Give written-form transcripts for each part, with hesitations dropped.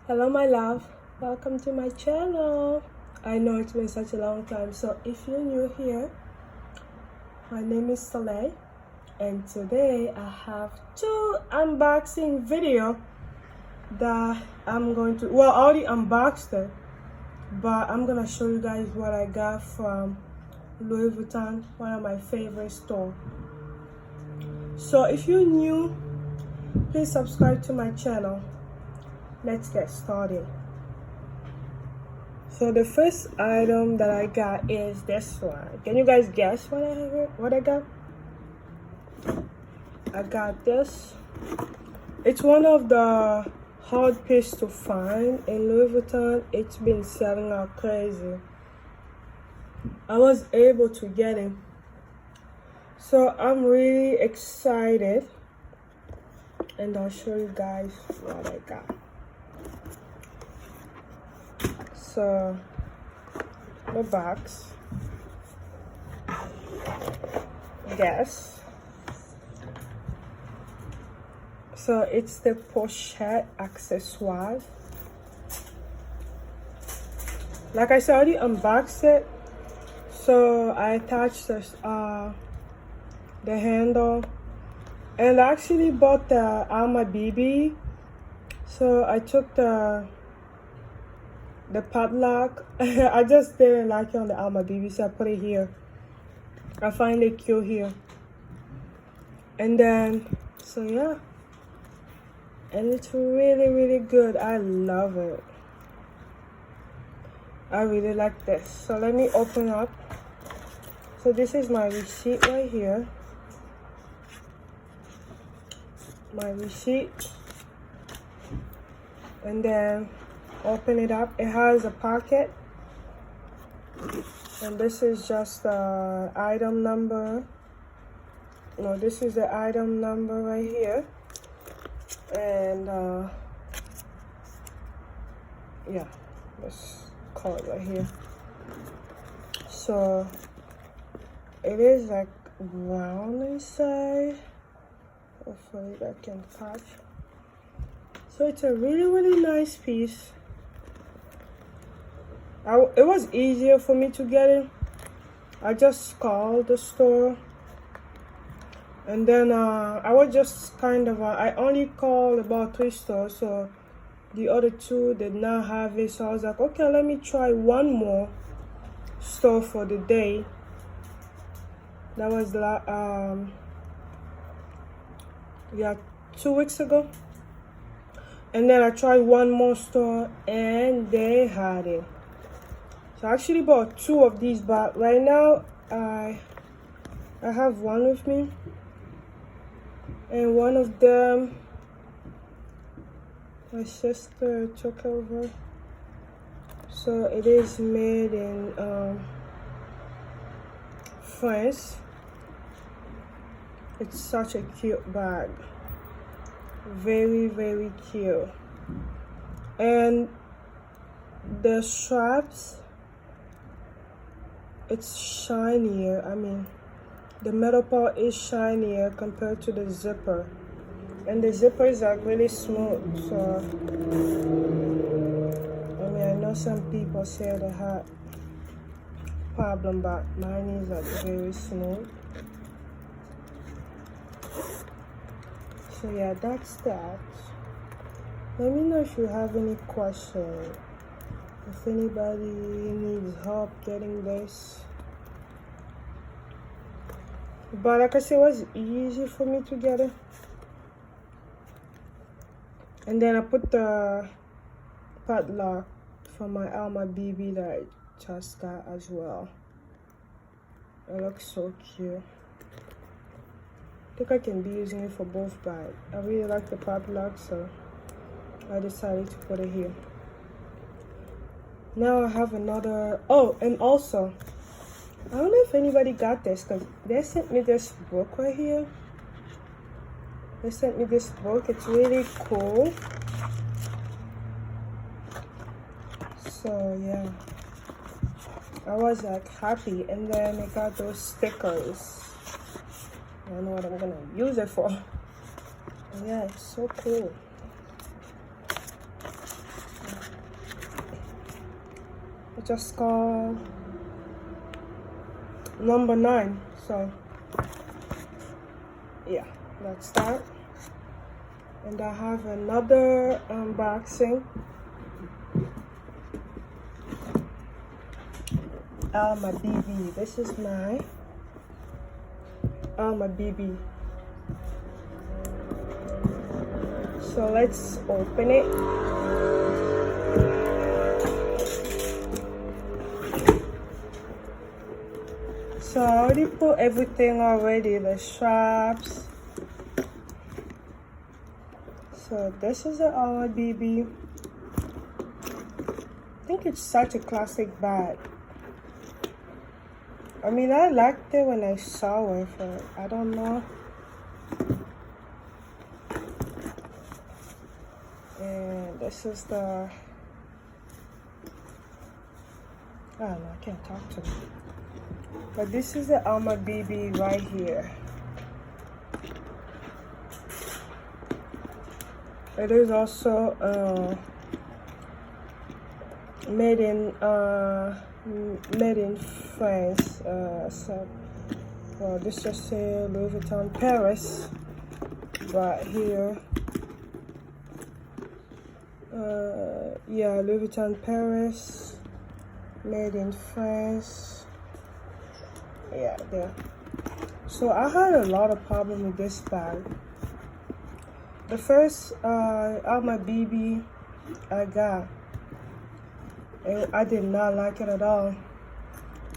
Hello my love, welcome to my channel. I know it's been such a long time, so if you're new here, my name is Soleil, and today I have two unboxing video that I'm going to, well, I already unboxed it, but I'm gonna show you guys what I got from Louis Vuitton, one of my favorite stores. So if you're new, please subscribe to my channel. Let's get started. So the first item that I got is this one. Can you guys guess what I got? I got this. It's one of the hard pieces to find in Louis Vuitton. It's been selling out crazy. I was able to get it, so I'm really excited, and I'll show you guys what I got. So the box, yes. So it's the Pochette Accessories. Like I said, I already unboxed it. So I attached this, the handle, and I actually bought the Alma BB. So I took the padlock. I just didn't like it on the Alma BB, so I put it here. I find it cute here. And then, so yeah. And it's really good. I love it. I really like this. So let me open up. So this is my receipt right here. My receipt. And then open it up. It has a pocket, and this is just the item number. No, this is the item number right here, and yeah, this card right here. So it is like brown inside. Hopefully that can catch. So it's a really nice piece. It was easier for me to get it. I just called the store, and then I was just kind of I only called about 3 stores, so the other 2 did not have it. So I was like, okay, let me try one more store for the day. That was yeah, 2 weeks ago. And then I tried one more store, and they had it. So I actually bought 2 of these, but right now I have one with me, and one of them my sister took over. So it is made in France. It's such a cute bag, very cute, and the straps, it's shinier. I mean, the metal part is shinier compared to the zipper, and the zipper is like really smooth. So I mean, I know some people say they had problem, but mine is like very smooth. So yeah, that's that. Let me know if you have any questions. If anybody needs help getting this. But like I said, it was easy for me to get it. And then I put the padlock from my Alma BB that I just got as well. It looks so cute. I think I can be using it for both bags. I really like the padlock, so I decided to put it here. Now I have another. Oh, and also, I don't know if anybody got this, because they sent me this book right here. They sent me this book. It's really cool. So yeah, I was like happy. And then I got those stickers. I don't know what I'm gonna use it for. Yeah, it's so cool. It's just called number 9. So yeah, that's that. And I have another unboxing. Alma BB. This is my Alma BB. So let's open it. So I already put everything already, the straps. So this is the Alma BB. I think it's such a classic bag. I mean, I liked it when I saw it, but I don't know. And this is the, I don't know, I can't talk to them. But this is the Alma BB right here. It is also made in France. So, well, this just say Louis Vuitton Paris, but here, yeah, Louis Vuitton Paris, made in France. Yeah, there. So I had a lot of problem with this bag. The first Alma BB I got, I did not like it at all.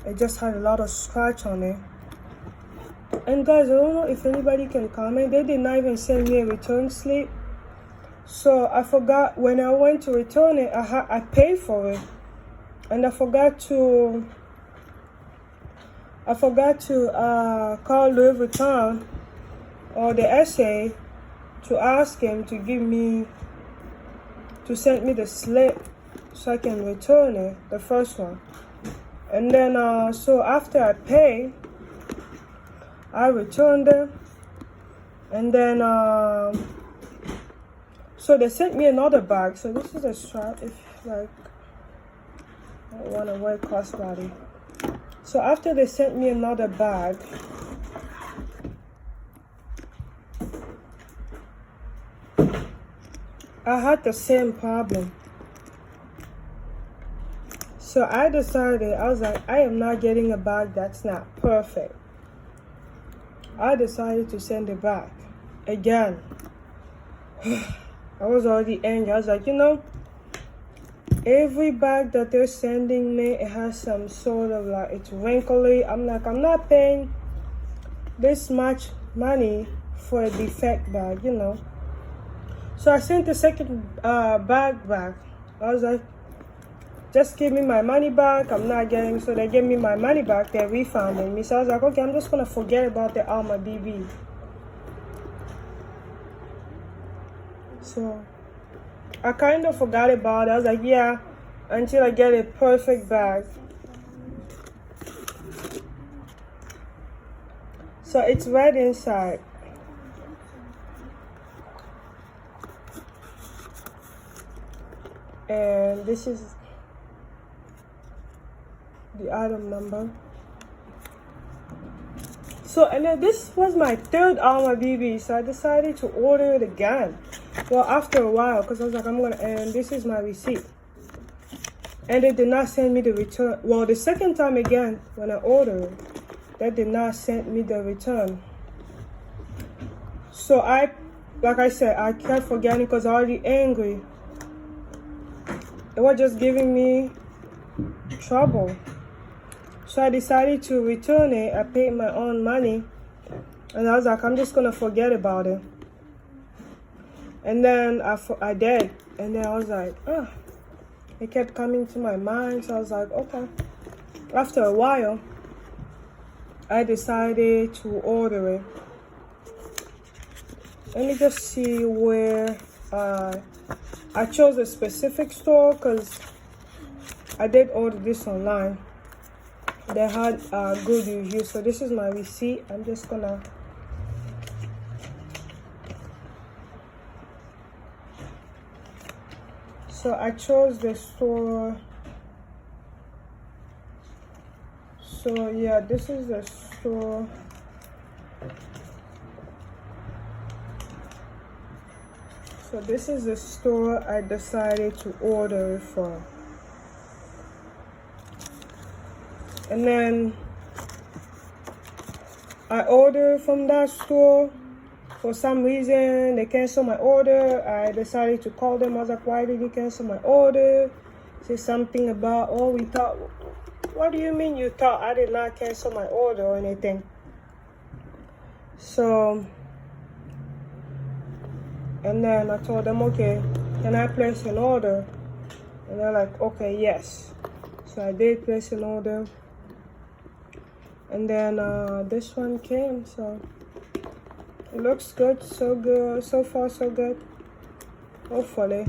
It just had a lot of scratch on it. And guys, I don't know if anybody can comment. They did not even send me a return slip. So I forgot when I went to return it, I paid for it. And I forgot to call Louis Vuitton or the SA to ask him to send me the slip so I can return it, the first one. And then so after I paid, I returned them. And then so they sent me another bag. So this is a strap if like I want to wear crossbody. So after they sent me another bag, I had the same problem. So I decided, I was like, I am not getting a bag that's not perfect. I decided to send it back again. I was already angry. I was like, you know, every bag that they're sending me, it has some sort of like, it's wrinkly. I'm like, I'm not paying this much money for a defect bag, you know. So I sent the second bag back. I was like, just give me my money back. I'm not getting, so they gave me my money back. They refunded me. So I was like, okay, I'm just gonna forget about the Alma BB. So I kind of forgot about it. I was like, yeah, until I get a perfect bag. So it's red inside. And this is the item number. So, and then this was my third Alma BB, so I decided to order it again. Well, after a while, because I was like, and this is my receipt. And they did not send me the return. Well, the second time again, when I ordered, they did not send me the return. So like I said, I kept forgetting because I was already angry. It was just giving me trouble. So I decided to return it. I paid my own money. And I was like, I'm just going to forget about it. And then I did. And then I was like, oh. It kept coming to my mind. So I was like, okay. After a while, I decided to order it. Let me just see where I chose a specific store because I did order this online. They had good reviews. So this is my receipt. I'm just gonna so I chose the store So yeah, this is the store. So this is the store I decided to order from. And then I ordered from that store. For some reason, they canceled my order. I decided to call them. I was like, why did you cancel my order? Say something about, oh, we thought, what do you mean you thought I did not cancel my order or anything? So, and then I told them, okay, can I place an order? And they're like, okay, yes. So I did place an order. And then this one came, so it looks good, so far so good. Hopefully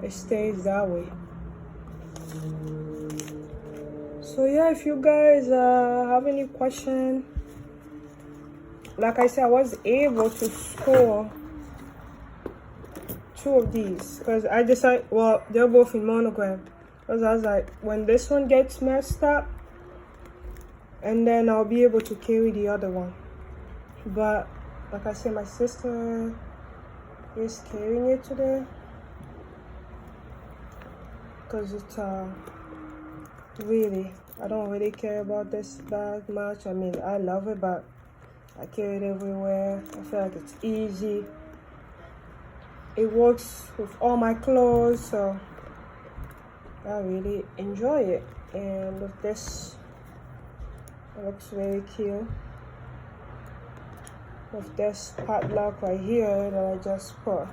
it stays that way. So yeah, if you guys have any question, like I said, I was able to score 2 of these because I decided, well, they're both in monogram, because I was like, when this one gets messed up, and then I'll be able to carry the other one. But like I said, my sister is carrying it today because it's really, I don't really care about this bag much. I mean, I love it, but I carry it everywhere. I feel like it's easy. It works with all my clothes, so I really enjoy it. And with this, it looks very cute. With this padlock right here that I just put.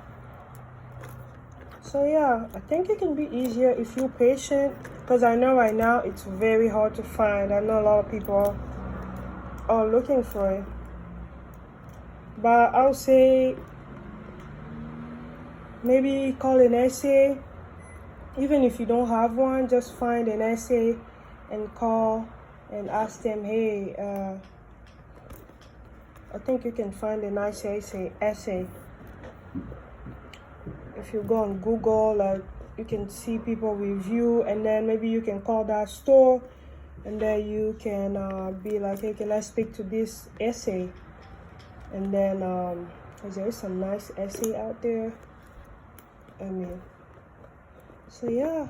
So yeah, I think it can be easier if you're patient, because I know right now it's very hard to find. I know a lot of people are looking for it. But I'll say maybe call an essay. Even if you don't have one, just find an essay and call and ask them, hey, I think you can find a nice essay. If you go on Google, like, you can see people review, and then maybe you can call that store, and then you can be like, hey, can I speak to this essay? And then there is some nice essay out there. I mean, so yeah,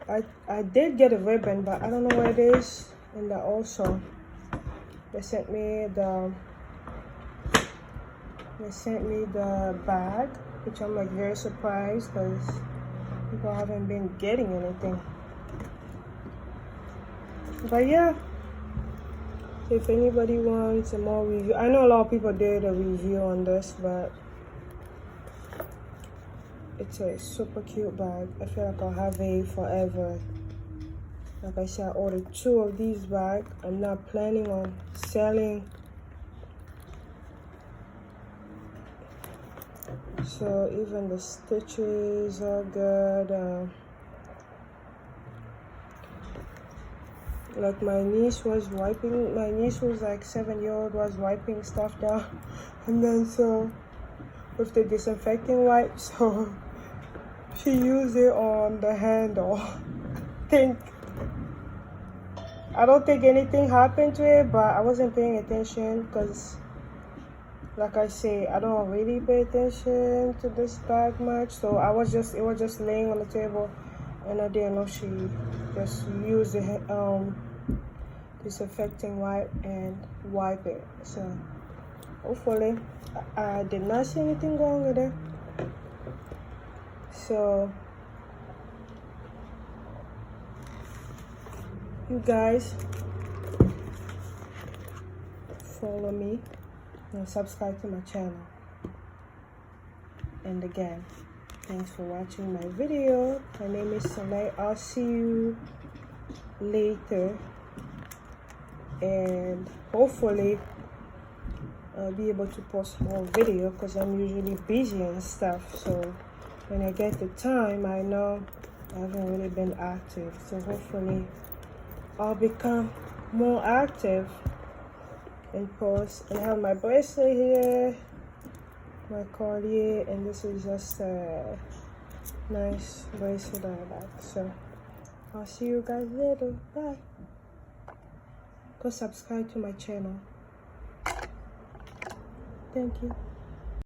I did get a ribbon, but I don't know where it is. And that also, they sent me the bag, which I'm like very surprised because people haven't been getting anything. But yeah, if anybody wants a more review, I know a lot of people did a review on this, but it's a super cute bag. I feel like I'll have it forever. Like I said, I ordered 2 of these bags. I'm not planning on selling. So even the stitches are good. Like my niece was like 7-year-old, was wiping stuff down. And then so with the disinfecting wipe, so she used it on the handle. I don't think anything happened to it, but I wasn't paying attention because, like I say, I don't really pay attention to this bag much. So it was just laying on the table, and I didn't know she just used the disinfecting wipe and wipe it. So hopefully I did not see anything wrong with it. So you guys follow me and subscribe to my channel. And again, thanks for watching my video. My name is Soleil. I'll see you later, and hopefully I'll be able to post more video because I'm usually busy and stuff. So when I get the time, I know I haven't really been active. So hopefully I'll become more active and post. And I have my bracelet here, my collier, and this is just a nice bracelet I like. So I'll see you guys later. Bye. Go subscribe to my channel. Thank you.